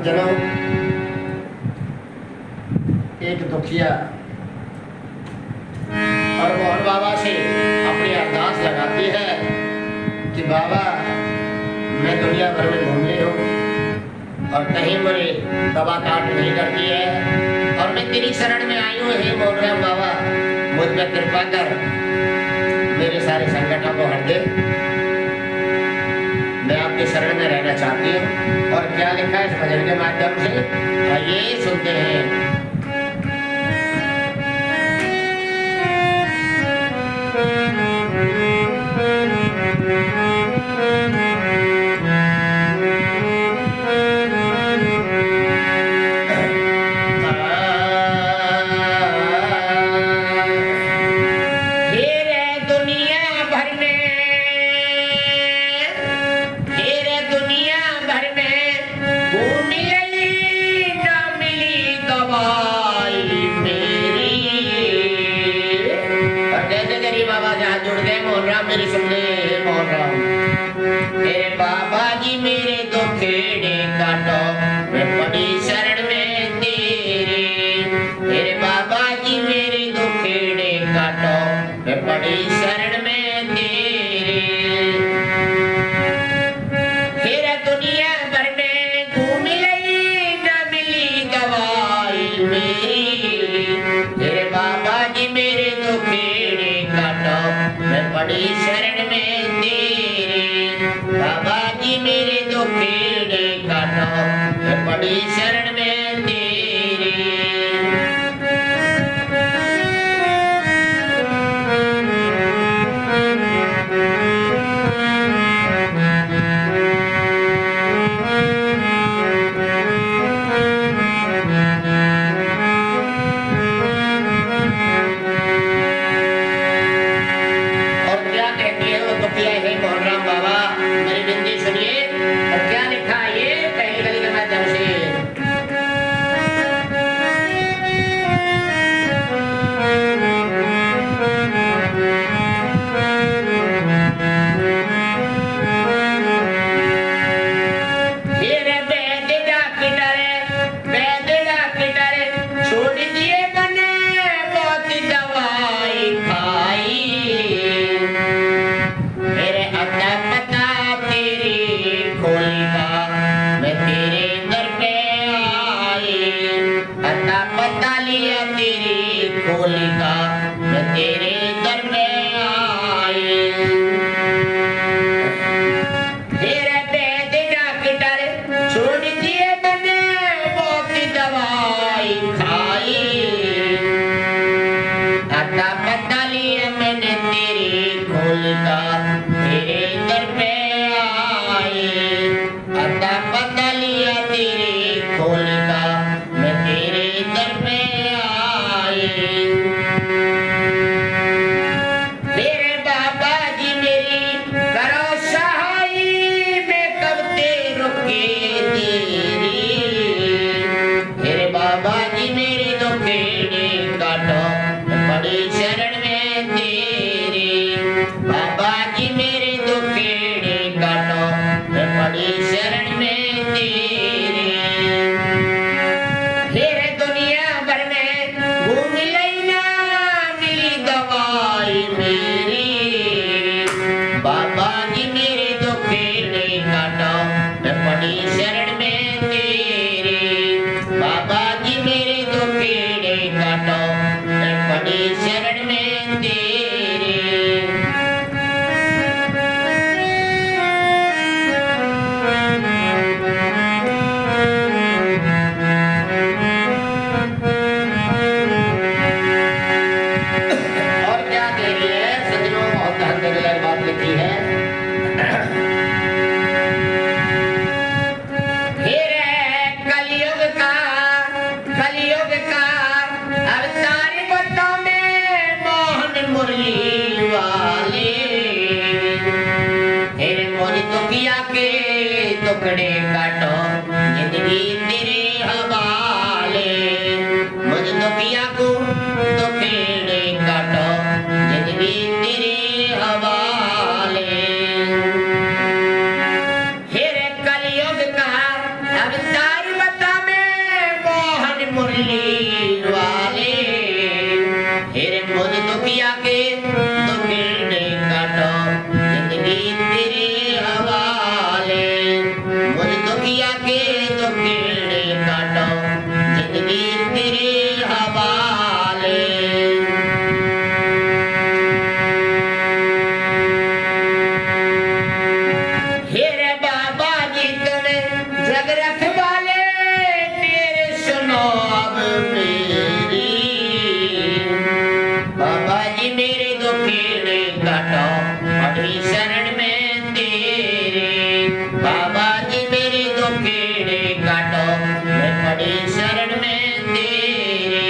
जनों, एक दुखिया और मोहन बाबा से अपनी अरदास लगाती है कि बाबा मैं दुनिया भर में घूम ली हूँ और कहीं मुझे दवा काट नहीं करती है और मैं तेरी शरण में आई हूँ। हे मोहन बाबा मुझ पर कृपा कर, मेरे सारे संकटों को हट दे, मैं आपके शरण में रहना चाहती हूँ। और क्या लिखा है इस भजन के माध्यम से, आइए सुनते हैं। मेरी सुन ले मोहन राम, मेरे बाबा जी मेरे दुखेड़े काटो, मैं पड़ी शरण में तेरे। मेरे बाबा जी मेरे दुखेड़े काटो, मैं पड़ी शरण में तेरे। फिर दुनिया भर में घूम लई न मिली दवाई मेरी। मेरे बाबा जी मेरे दुखेड़े काटो, मैं पड़ी शरण में तेरे। बाबा जी मेरे दुखेड़े काटो, मैं पड़ी शरण में तेरे। टुकड़े काटो जिंदगी तेरे हवाले, मुझ दुखिया को दुखेड़े काटो जिंदगी तेरे हवाले। फिर कलयुग का अवतार काटो पड़ी शरण में तेरी। बाबा जी मेरे दुखेड़े काटो मैं पड़ी शरण में तेरी।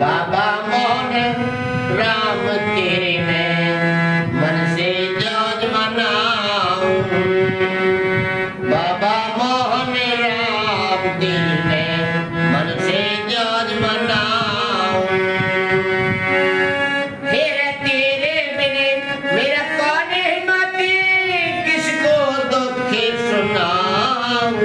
बाबा मोहन राम तेरे में मन से जज मनाऊं। बाबा मोहन राम तेरे में मन से जज मनाऊं। फिर तेरे बिने मेरा कौन हिम्मती किसको दुख सुनाऊं।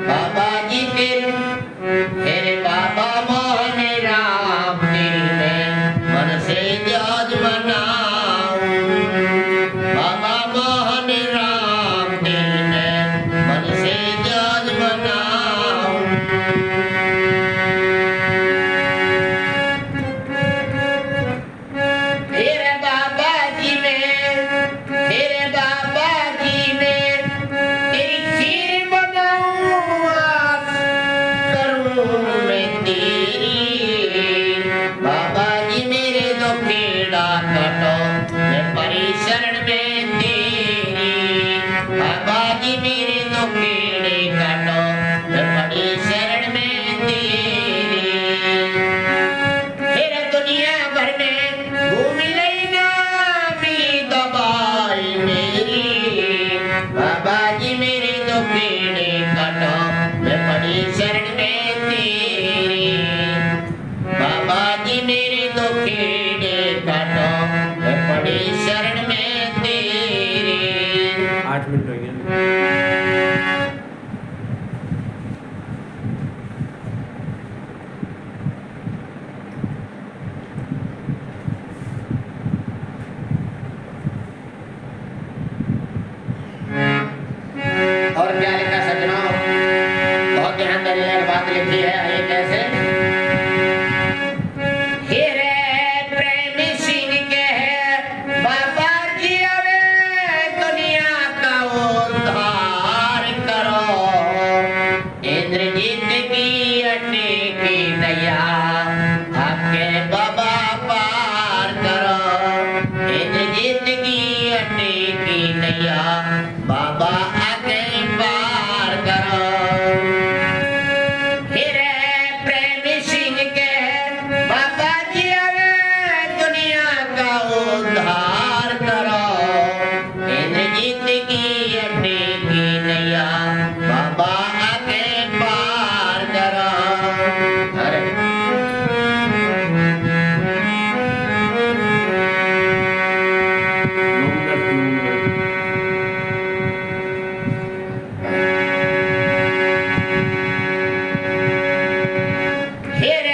बाबा जी तेरे बाबा मोहन राम तेरे में मन से जज मनाऊं। बाबा मोहन राम तेरे में मन से जज मनाऊं। तेरे बाबा जी में तेरी खीर बनाऊं करूं मैं तेरी। बाबा जी मेरे दुखेड़ा काटो मैं पड़ी शरण में तेरी। बाबा जी मेरे दुखेड़े काटो मैं पड़ी शरण में तेरी। फिर दुनिया भर में घूम लेना मिली दवाई मेरी। बाबा जी मेरे दुखेड़े काटो मैं पड़ी शरण में तेरी। बाबा जी मेरे दुखेड़े काटो मैं पड़ी शरण में तेरी। 8 मिनट हो गए। और क्या लिखा सज्जनों, बहुत ध्यान देने वाली बात लिखी है। ये कैसे प्रेमी सिंह के है बाबा जी अवे दुनिया का उद्धार करो। इंद्रजीत की अड्डी की नैया आपके बाबा पार करो। इंद्रजीत की अड्डी की नैया बाबा आके पार करो। फिर प्रेमी सिंह के बाबा जी अवे दुनिया का उद्धार करो। इंद्रजीत की अड्डी की नैया बाबा आके पार करो। अरे फिर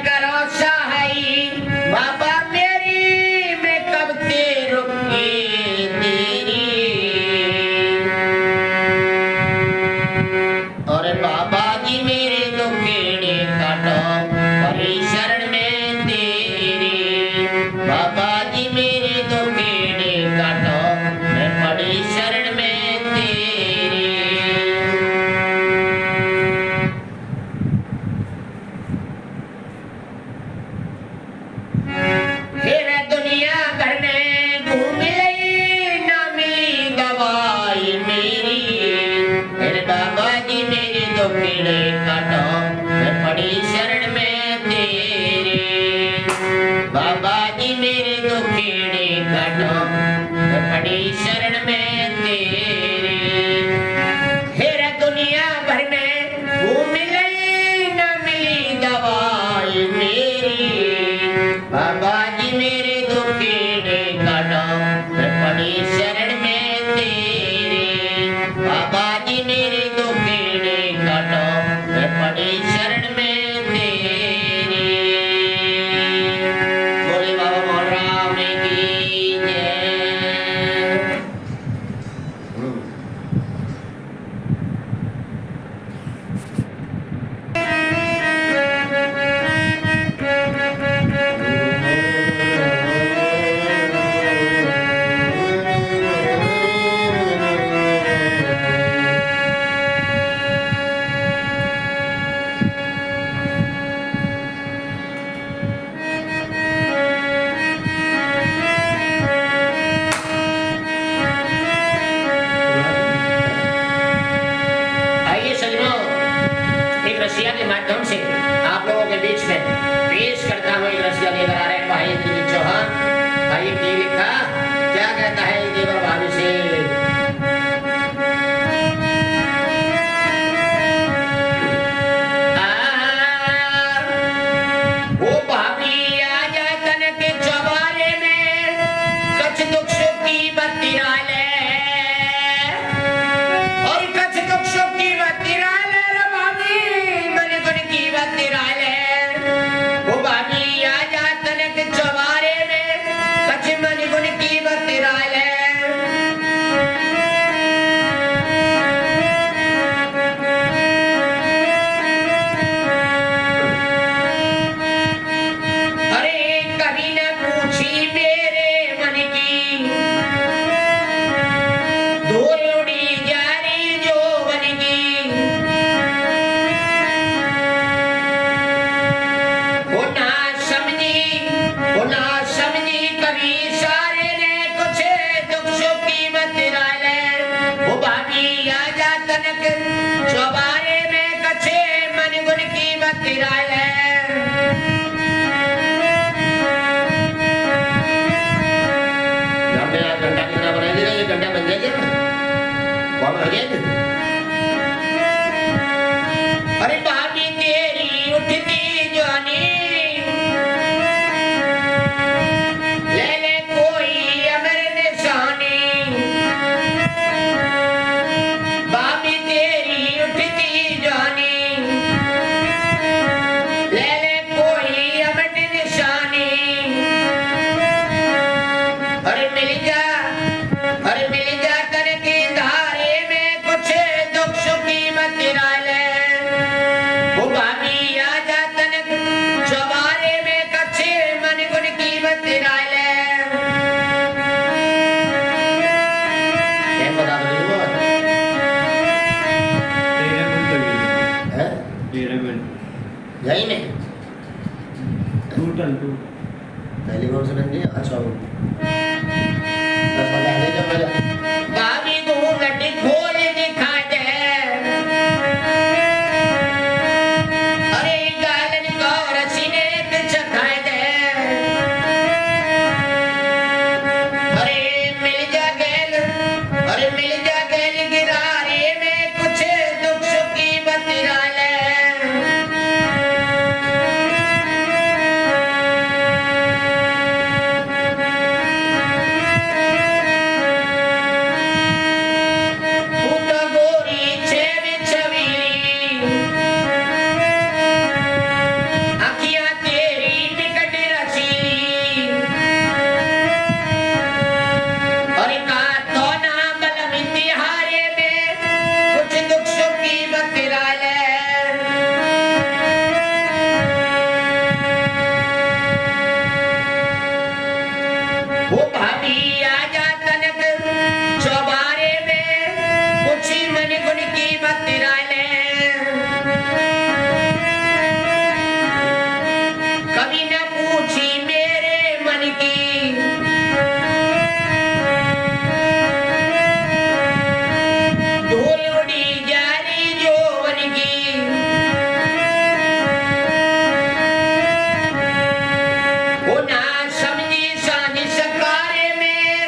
करो सहाई बाबा मेरी मैं कब ते रुकी तेरी। और बाबा जी मेरे दुखेड़े काटो पड़ी शरण में तेरी। बाबा जी मेरे दुखेड़े काटो मैं पड़ी शरण में तेरी। फिर दुनिया भर में घूम लई ना मिली दवाई मेरी। फिर बाबा जी मेरे दुखेड़े काटो मैं पड़ी शरण में तेरी। बाबा जी मेरे दुखेड़े काटो मैं पड़ी शरण में तेरी। फिर दुनिया भर में घूम लई ना मिली दवाई मेरी। बाबा जी मेरे दुखेड़े काटो मैं पड़ी शरण में तेरी। बाबा जी मेरे दुखेड़े काटो मैं पड़ी शरण में तेरी। बोले बाबा मोहन राम तिराले यहाँ पे आप घंटा कितना बना देगा, ये घंटा बन जाएगा ना, कौन हो जाएगा? अरे भाभी तेरी उठती जानी ले ले कोई अमर निशानी भाभी तेरी उठती जानी ले ले कोई अमर निशानी अरे मिल जा कर की धारे में कुछ दुख सुखी मत राले वो भाभी आ जा तनक चौबारे में कच्चे मन गुण की मत राले क्या बता रही हो? 13 मिनट हो गए हैं? 13 मिनट यही में टोटल टू पहली कौन सी बंदी है? अच्छा वो बस पता है जब मेरा भाभी घूंघट खोल दिखा दे अरे गालन को रसीने पे चखाए दे अरे मिल जा गेल गिरारे में कुछ दुख सुख की बतिरा ले तू तो गोरी छेवी छवीली आँखियाँ तेरी निकट रसीली और का तो ना बलम तिहारे में कुछ दुख सुख की बतिरा ले वो भाभी आ जा तनक चौबारे में कुछ ही मन गुण की बतिरा ले कभी न पूछी मेरे मन की धूल उड़ी जारी जोवन की वो ना समझी सानी सकारे में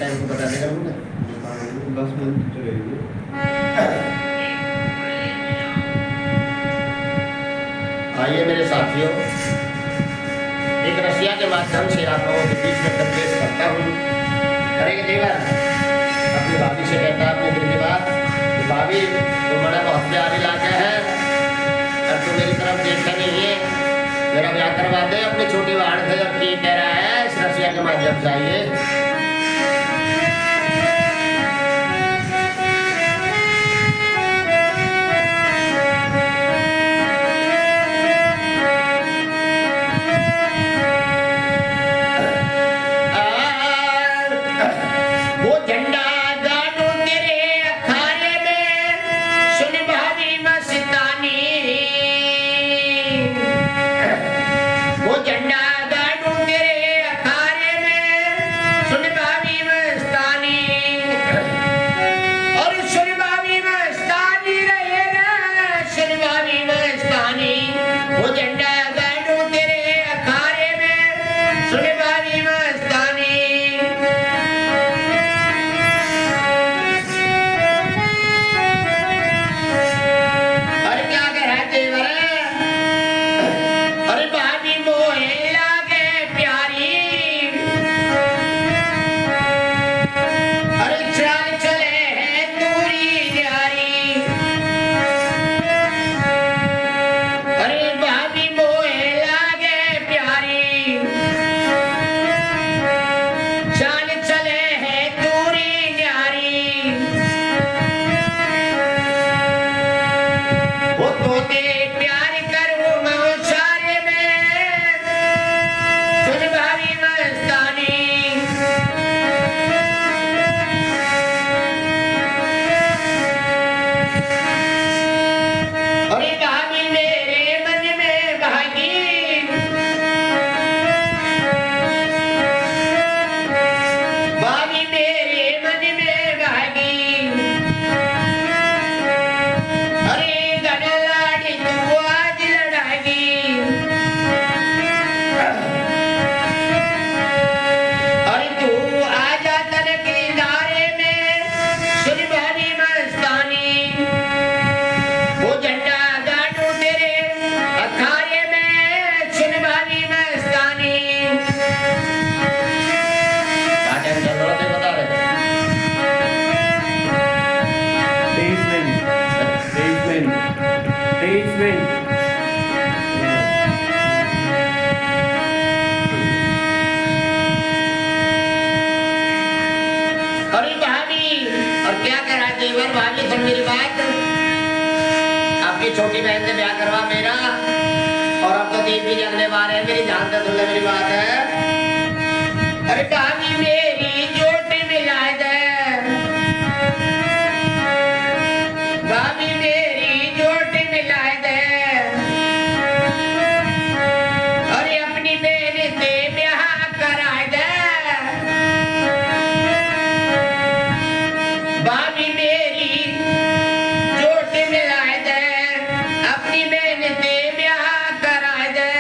टाइम को बता देगा मुझे 10 मिनट चलेगी। आइए मेरे साथियों, एक रसिया के माध्यम से आप लोगों के बीच में संदेश करता हूँ। करेंगे देगा अपनी भाभी से कहता अपने दिल की बात कि भाभी तुम बड़ा बहुत प्यारी लाके है और तू मेरी तरफ देखा नहीं है, मेरा ब्याह करवा दे अपनी छोटी बहन से। अब ठीक कह रहा है, इस रसिया के माध्यम से आइए। मेरी बात आपकी छोटी बहन से ब्याह करवा मेरा, और अब तो 3 भी अगले बार है मेरी जान से सुन ले मेरी बात है। अरे भाभी मेरी जोटी मिला दे, भाभी मेरी जोटी मिला दे, अरे अपनी बहन से ब्याह करा दे। भाभी मेरी जोटी मिला दे, अपनी बहन से ब्याह करा दे।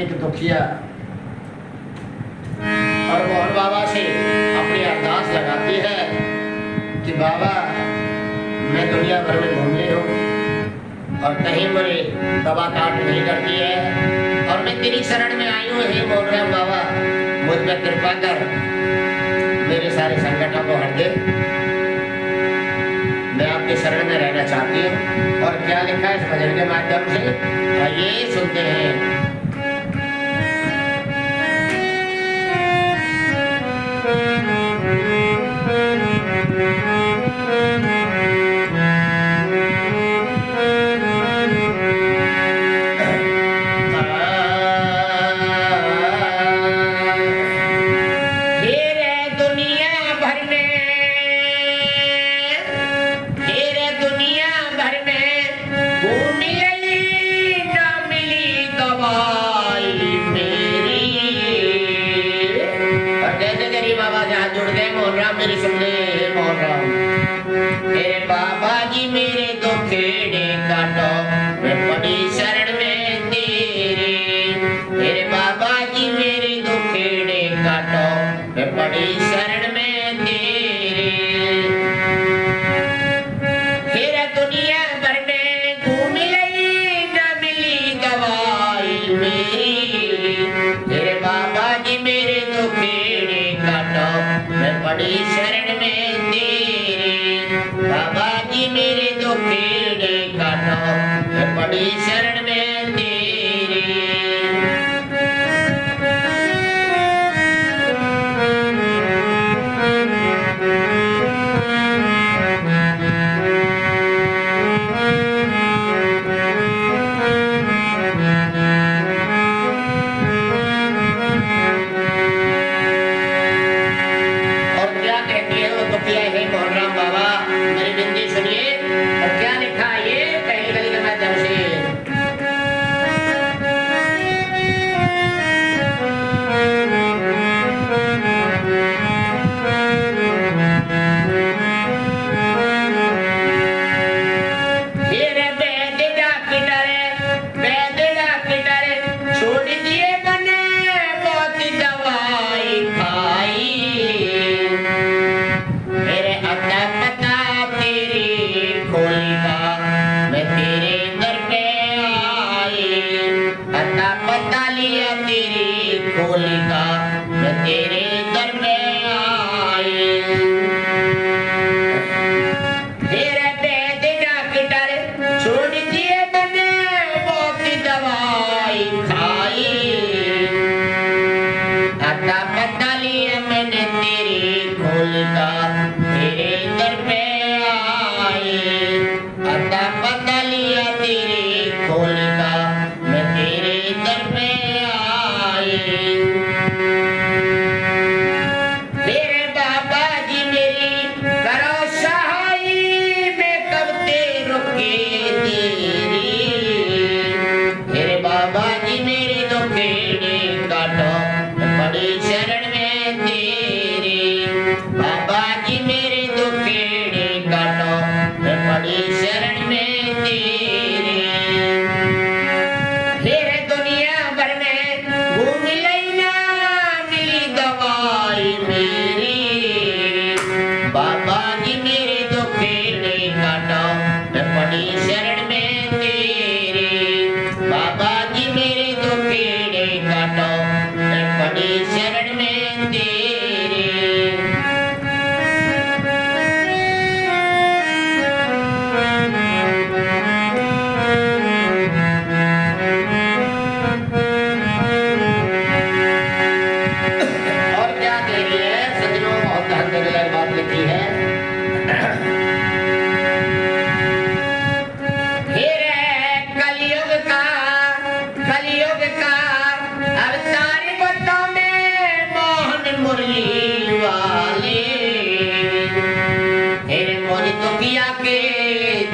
एक दुखिया और मोहन बाबा से अपनी अरदास लगाती है कि बाबा मैं दुनिया भर में घूम ली हूँ और कहीं मुझे दवा काट नहीं करती है और मैं तेरी शरण में आई हूँ। हे मोहन बाबा मुझ पर कृपा कर, मेरे सारे संकटों को हट दे, मैं आपके शरण में रहना चाहती हूँ। और क्या लिखा है इस भजन के माध्यम से, आइए सुनते हैं। मेरे सुनने मोहन राम, मेरे बाबा जी मेरे दुखेड़े काटो, मैं पड़ी शरण में तेरे। मेरे बाबा जी मेरे दुखेड़े काटो, मैं पड़ी शरण में तेरे। फिर दुनिया भर में घूम लई न मिली दवाई मेरी। मेरे बाबा जी मेरे दुखेड़े काटो, मैं पड़ी शरण में तेरे। बाबा जी मेरे दुखेड़े काटो, मैं पड़ी शरण में तेरे।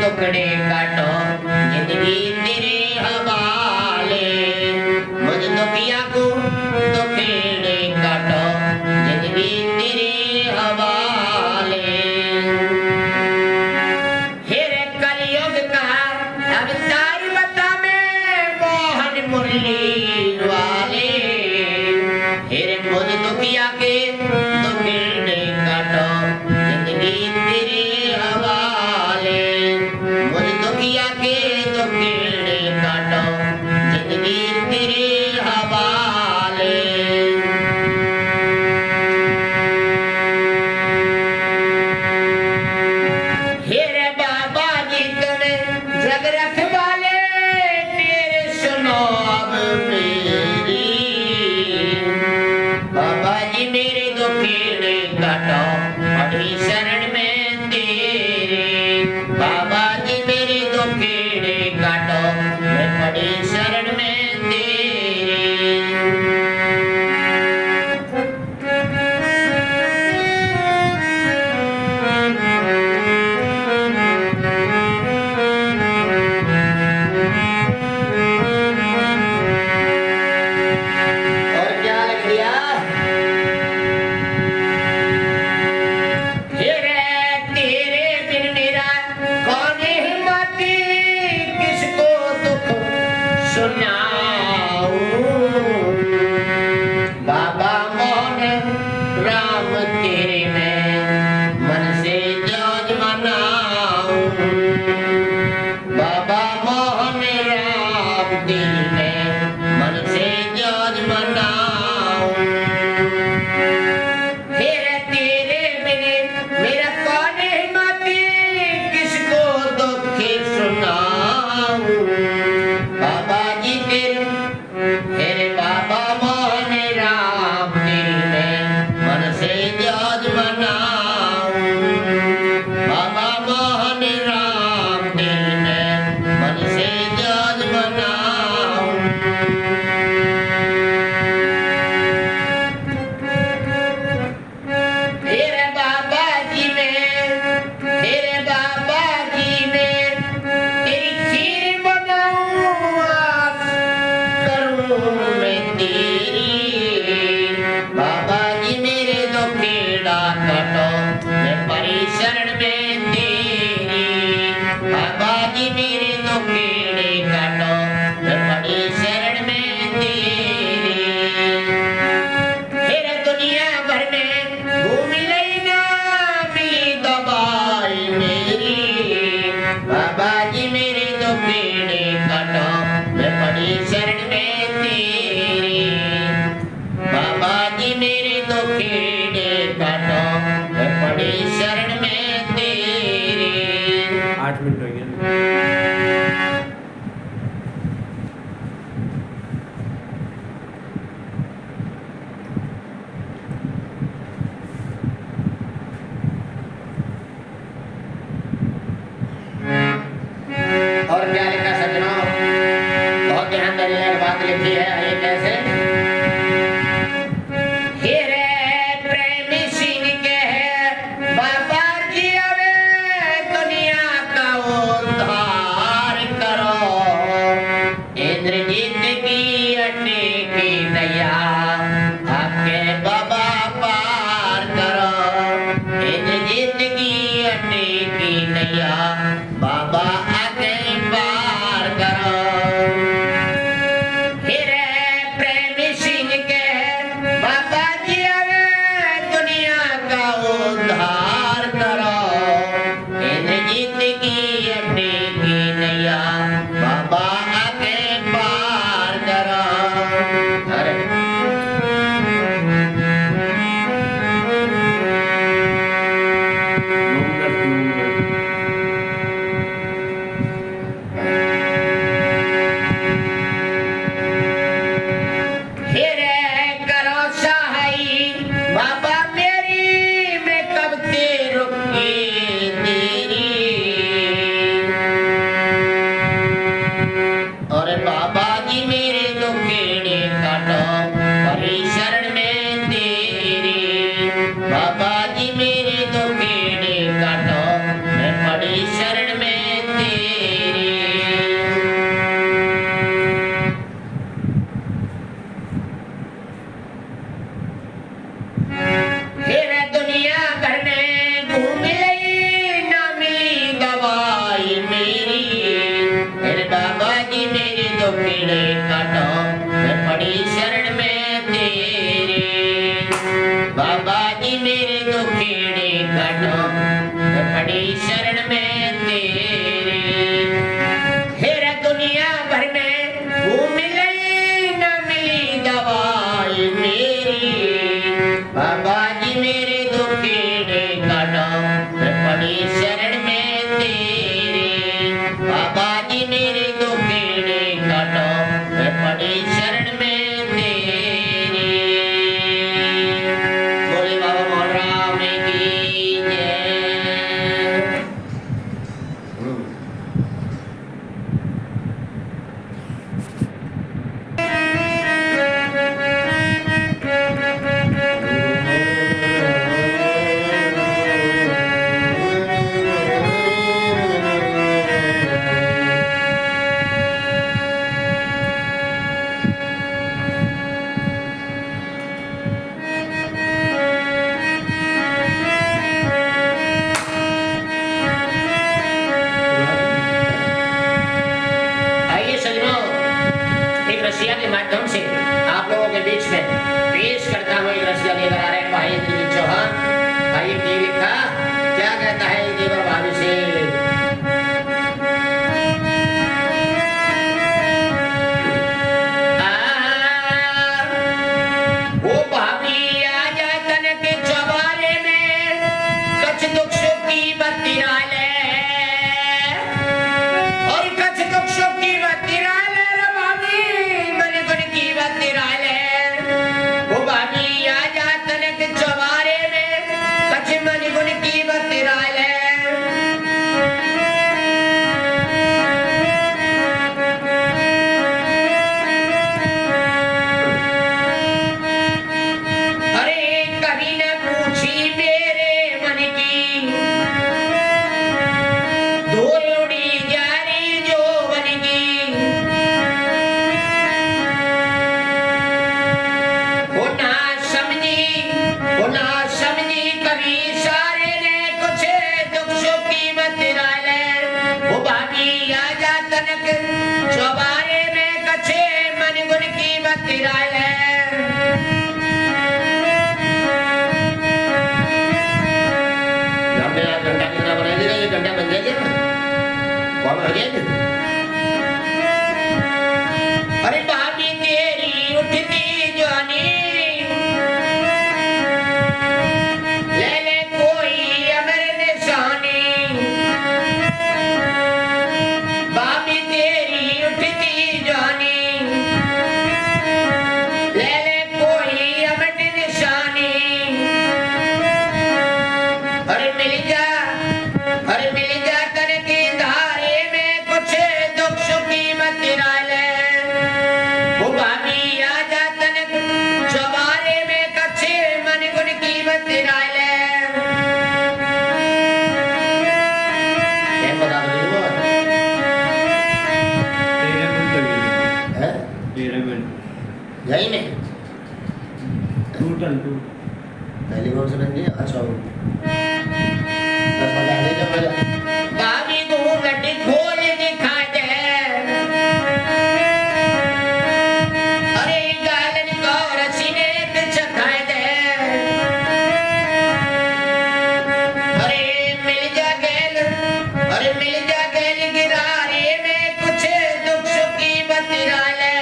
टुकड़े काटो जिंदगी तेरे हवाले, मुझ दुखिया को टुकड़े काटो जिंदगी तेरे हवाले। फिर कलयुग का अवतार बता में मोहन मुरली वाले। मेरी बाबा जी मेरे दुखेड़े काटो पड़ी शरण में तेरी बाबा जी मेरे दुखेड़े काटो मैं पड़ी शरण में तेरी बाबा मोहन राम तेरे में मन से जज मनाऊं बाबा मोहन राम तेरे में मन से जज मनाऊं फिर तेरे बिन मेरा कौन हिम्मती किसको दुख सुनाऊं बाबा जी तेरे बाबा मोहन राम तेरे मन से जज मनाऊं बाबा मोहन राम तेरे मन से जज मनाऊं तेरे बाबा जी में तेरी खीर बनाऊं मैं तेरी बाबा जी मेरे दुखेड़ा काटो मैं परी शरण में तेरी बाबा जी मेरे दुखेड़े काटो मैं परी शरण में तेरी फिर दुनिया भर में घूम लेना मिली दवाई मेरी बाबा जी मेरे दुखेड़े काटो मैं परी शरण में तेरी बाबा जी मेरे दुखेड़े काटो मैं पड़ी शरण में तेरी 8 मिनट हो गए और क्या लिखा सज्जनों बहुत ध्यान देने वाली बात लिखी है ये कैसे बाबा जी अवे दुनिया का उद्धार करो इंद्रजीत की अड्डी की नैया आपके बाबा पार करो इंद्रजीत की अड्डी की नैया बाबा आके पार करो फिर प्रेमी सिंह के बाबा जी अवे दुनिया का उद्धार करो इंद्रजीत की अड्डी की नैया बाबा आके पार करो अरे बाबा मेरी मैं कब ते रुकी तेरी और बाबा जी मेरे दुखेड़े काटो परी शरण में तेरी बाबा जी मेरे दुखेड़े काटो मैं पड़ी शरण में तेरी फिर दुनिया भर में घूम लई ना मिली दवाई मेरी फिर बाबा जी मेरे दुखेड़े काटो मैं पड़ी शरण में तेरी बाबा जी मेरे दुखेड़े काटो मैं पड़ी शरण में तेरी फिर दुनिया भर में घूम लई ना मिली दवाई मेरी बाबा जी मेरे दुखेड़े काटो मैं पड़ी शरण में तेरी बाबा जी मेरे दुखेड़े काटो मैं पड़ी रसिया के माध्यम से आप लोगों के बीच में पेश करता हूँ। एक रसिया लेकर आ रहे हैं भाई इंद्रजीत चौहान। भाई ये लिखा क्या कहता है देवर भाभी से। ओ भाभी आ जा तन के चौबारे में कछ दुख सुख की बत्तियां ले और कछ दुख सुख की बत्तियां ले रे भाभी मन गुण की बत्तियां ले। ओ भाभी आ जा तन के चौबारे में कछ मन गुण की बत्तियां ले। अरे कभी न पूछी मेरे मन की दौड़ी जा रही जो बन की। वो ना समझी कभी सारे ने कुछ दुख सुख की बत्तियां ले। वो भाभी आ जा तनक चौबारे में कछे मन गुण की बत्तियां ले। घंटा कितना बना देगा ये घंटा बन जाएगा कौन हो जाएगा। अरे भाभी तेरी उठती जवानी ले ले कोई अमर निशानी। भाभी तेरी उठती जवानी ले ले कोई अमर निशानी। अरे मिल जा कर के धारे में कुछ दुख सुख की बत्तियां ले। वो भाभी आ जा तनक चौबारे में कच्छे मन गुण की बत्तियां ले। बता दो 13 मिनट हो गए है 13 मिनट यही में टोटल 2 पहली कौन से बन गई। अच्छा बस बता दे जब भाभी घूंघट खोल दिखा दे। अरे गालन को रसीने पे चखा दे। अरे मिल जा गेल गिरारे में कुछ दुख सुख की बत्तियां ले।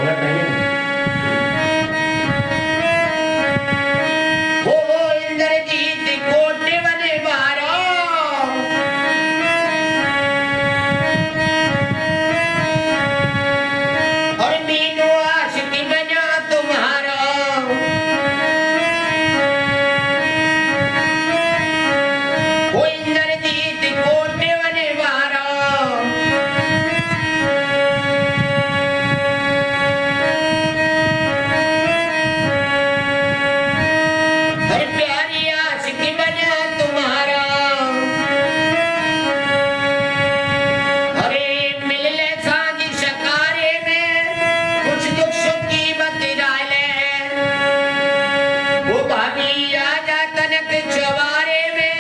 घूंघट नहीं है। हो इंद्रजीत कोटे बने बारो, और मीनू आशिकी बना तुम्हारा। हो इंद्रजीत कोटे बने बारो, हर प्यारी आशिकी बना तुम्हारा। अरे मिल ले सांझ शकारे में, कुछ दुख सुख की बतिरा ले। वो भाभी आजा तनक चवारे में,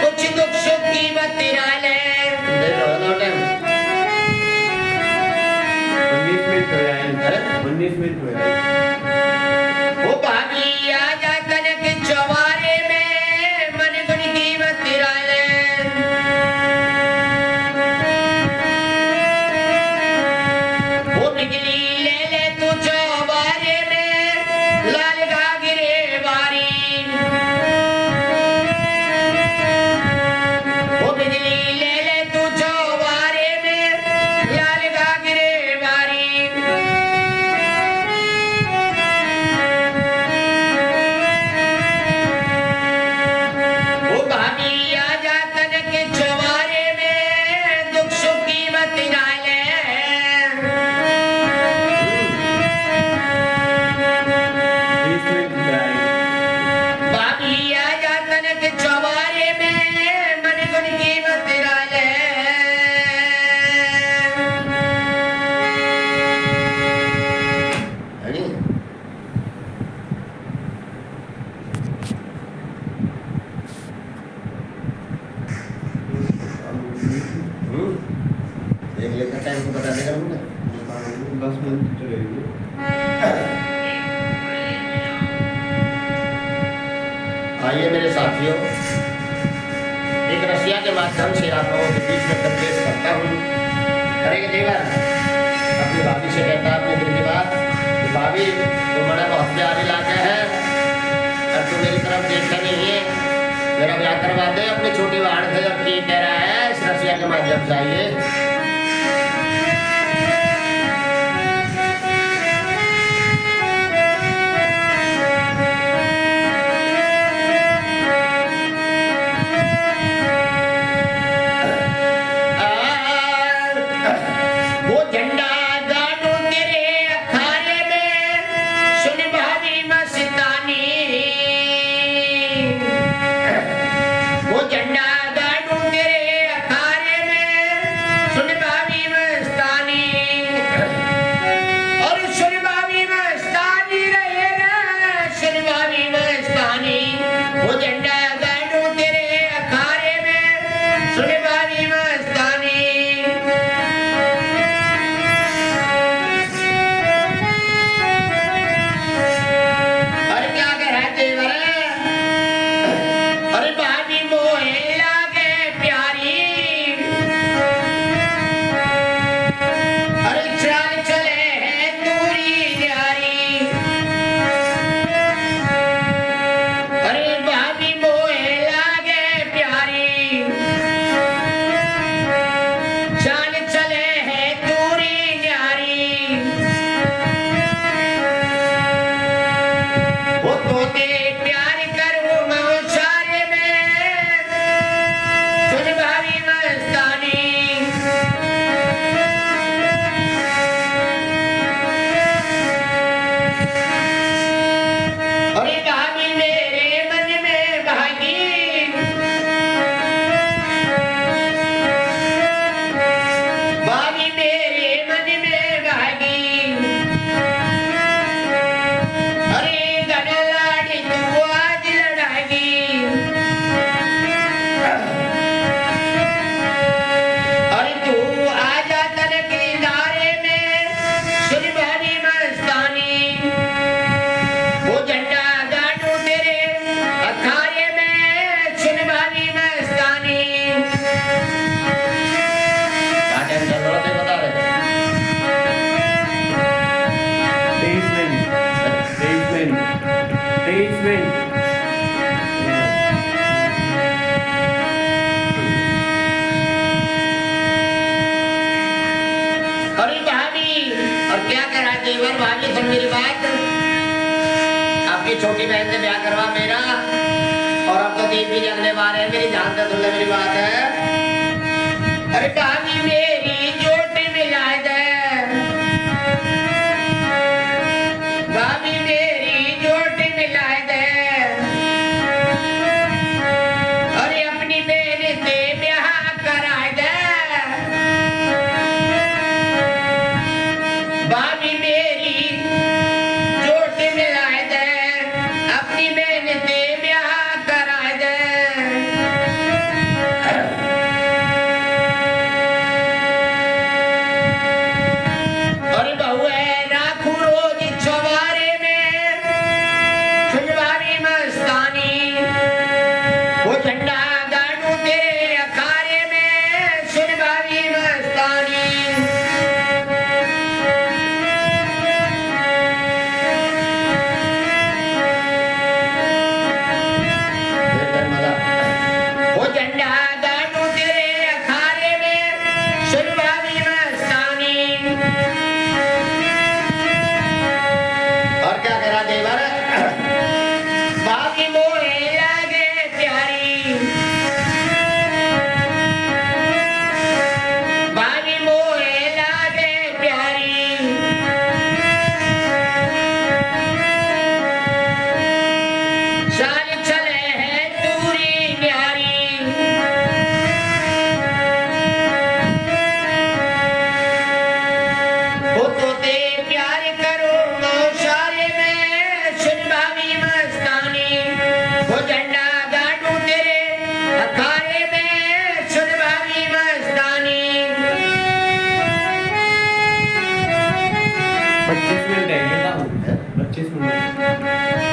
कुछ दुख सुख की बतिरा ले। देख लो दो टाइम 19 मिनट हो जाए। अरे 19 मिनट हो जाए। वो भाभी आजा तनक चवारे में, मन गुण की बतिरा ले। वो बिजली ले ले तू चौबारे में, लाल घाघरे बारी। वो बिजली ले ले तू चौबारे में, लाल घाघरे बारी। वो भाभी आजा तनक चवारे में, दुख सुख की बतिरा ले। 20 मिनट हो जाए। भाभी आजा तनक चवारे में, मन गुण की बतिरा ले। देख लेकर टाइम को बता देगा मुझे। 10 मिनट चलेगी। आइए मेरे साथियों, एक रसिया के माध्यम से आप लोगों के बीच में संदेश करता हूँ। करेंगे देगा अपनी भाभी से कहता है अपने दिल की बात कि भाभी तुम बड़ा बहुत प्यारी लाके है, और तू मेरी तरफ देखता नहीं है, मेरा ब्याह करवा दे अपनी छोटी वाहन से। अब ठीक कह रहा है, इस रसिया के माध्यम से आइए। वो झंडा गाड़ू तेरे अखाड़े में, सुन भाभी मस्तानी। वो झंडा गाड़ू तेरे अखाड़े में, सुन 23 मिनट 23 मिनट 23 मिनट अरे भाभी और क्या करा देवर भाभी सुन मेरी बात आपकी छोटी बहन से ब्याह करवा मेरा और अब तो दीप भी जगने वाले हैं मेरी जान से सुन ले मेरी बात है अरे भाभी मेरी चोटी मिलाए दे भाभी मेरी चोटी मिलाए दे अरे अपनी बहन से ब्याह कराए दे भाभी मेरी चोटी मिलाए दे अपनी बहन से ब्याह कराए दे अरे बहू है राखू रोज छवारे में सुनवारी मस्तानी वो झंडा गाड़ू तेरे अखाड़े में सुनवारी मस्तानी वो झंडा गाड़ू तेरे अखाड़े में सुनवारी मस्तानी और क्या करा देवर बाकी मोहे लागे प्यारी बाकी मोहे लागे प्यारी साल चले है दूरी न्यारी वो तो ते प्यार करो मौशारे में सुनवावी मस्तानी वो झंडा गाड़ू तेरे अखाड़े में सुनवावी मस्तानी 25 मिनट है ये ना 25 मिनट